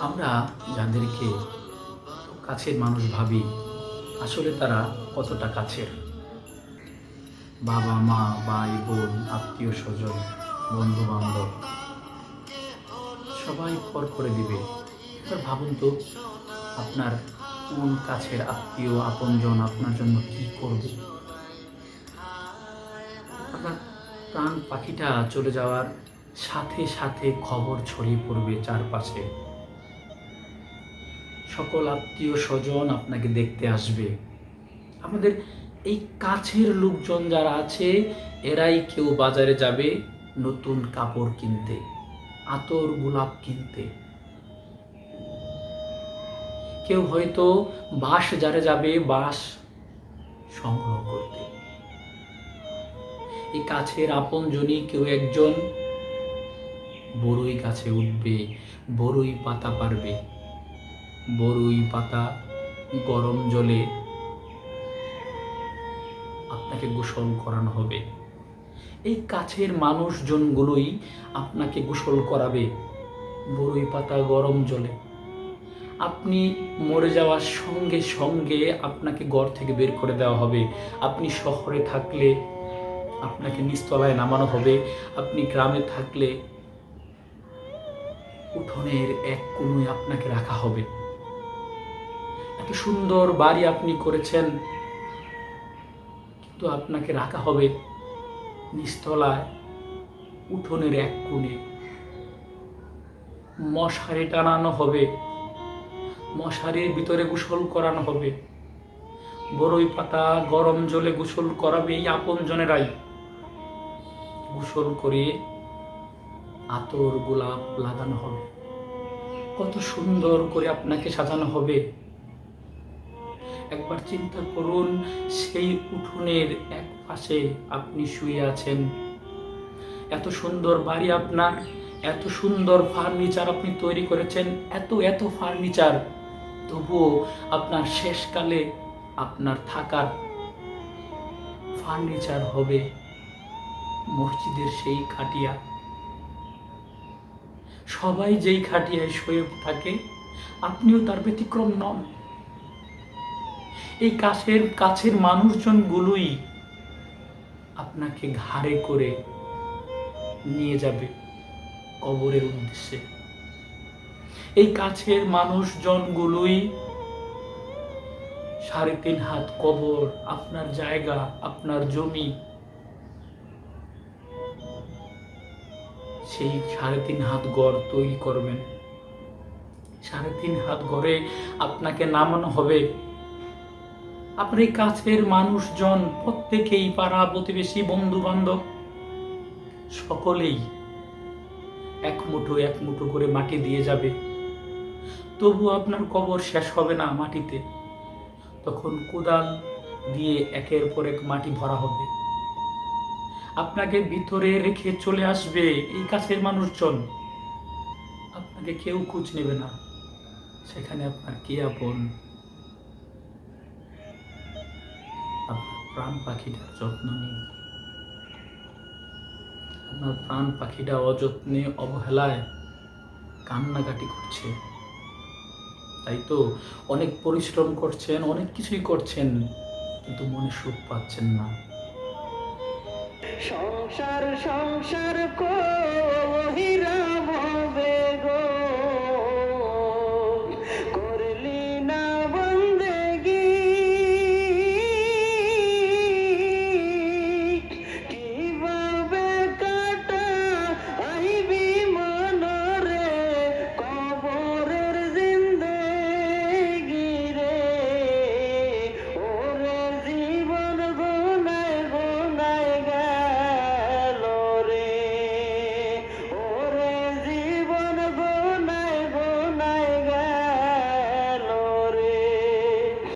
আমরা যাদেরকে কাছের মানুষ ভাবি, আসলে তারা কতটা কাছের। বাবা মা, ভাই বোন, আত্মীয় স্বজন, বন্ধু বান্ধব সবাই পর করে দিবে। এবার ভাবুন তো, আপনার কোন কাছের আত্মীয় আপনজন আপনার জন্য কি করবে। আপনার প্রাণ পাখিটা চলে যাওয়ার সাথে সাথে খবর ছড়িয়ে পড়বে চারপাশে। সকল আত্মীয় স্বজন আপনাকে দেখতে আসবে। আমাদের এই কাছের লোকজন যারা আছে, এরাই কেউ বাজারে যাবে নতুন কাপড় কিনতে, আতর গোলাপ কিনতে, কেউ হয়তো বাঁশ যারে যাবে বাঁশ সংগ্রহ করতে। এই কাছের আপনজনই কেউ একজন বড়ই গাছে উঠবে, বড়ই পাতা পারবে, বড়ই পাতা গরম জলে আপনাকে গোসল করানো হবে। এই কাছের মানুষজনগুলোই আপনাকে গোসল করাবে বড়ই পাতা গরম জলে। আপনি মরে যাওয়ার সঙ্গে সঙ্গে আপনাকে ঘর থেকে বের করে দেওয়া হবে। আপনি শহরে থাকলে আপনাকে নিচতলায় নামানো হবে। আপনি গ্রামে থাকলে উঠোনের এক কোণে আপনাকে রাখা হবে। এত সুন্দর বাড়ি আপনি করেছেন, কিন্তু আপনাকে রাখা হবে নিচতলায় উঠোনের এক কোণে। মশারি টানানো হবে, মশারির ভিতরে গোসল করানো হবে। বড়ই পাতা গরম জলে গোসল করাবে এই আপনজনেরাই। গোসল করে আতর গোলাপ লাগানো হবে, কত সুন্দর করে আপনাকে সাজানো হবে। একবার চিন্তা করুন, সেই উঠোনের এক পাশে আপনি শুয়ে আছেন। এত সুন্দর বাড়ি আপনার, এত সুন্দর ফার্নিচার আপনি তৈরি করেছেন, এত এত ফার্নিচার, তবুও আপনার শেষকালে আপনার থাকার ফার্নিচার হবে মসজিদের সেই খাটিয়া। সবাই যেই খাটিয়ায় শুয়ে থাকে, আপনিও তার ব্যতিক্রম নন। এই কাছের মানুষজনগুলোই আপনাকে ঘাড়ে করে নিয়ে যাবে কবরের উদ্দেশ্যে। এই কাছের মানুষজনগুলোই 3.5 হাত কবর, আপনার জায়গা, আপনার জমি, সেই 3.5 হাত ঘর তৈরি করবেন। 3.5 হাত ঘরে আপনাকে নামানো হবে। আপনার এই কাছের মানুষজন প্রত্যেকেই, পাড়া প্রতিবেশী বন্ধু বান্ধব সকলেই এক মুঠো করে মাটি দিয়ে যাবে। তবু আপনার কবর শেষ হবে না মাটিতে। তখন কোদাল দিয়ে একের পর এক মাটি ভরা হবে। আপনাকে ভিতরে রেখে চলে আসবে এই কাছের মানুষজন। আপনাকে কেউ খোঁজ নেবে না। সেখানে আপনার কে আপন? আপনার প্রাণ পাখিটার যত্ন নিন। আপনার প্রাণ পাখিটা অযত্নে অবহেলায় কান্নাকাটি করছে। তাই তো অনেক পরিশ্রম করছেন, অনেক কিছুই করছেন, কিন্তু মনে সুখ পাচ্ছেন না। সংসার সংসার কহিরা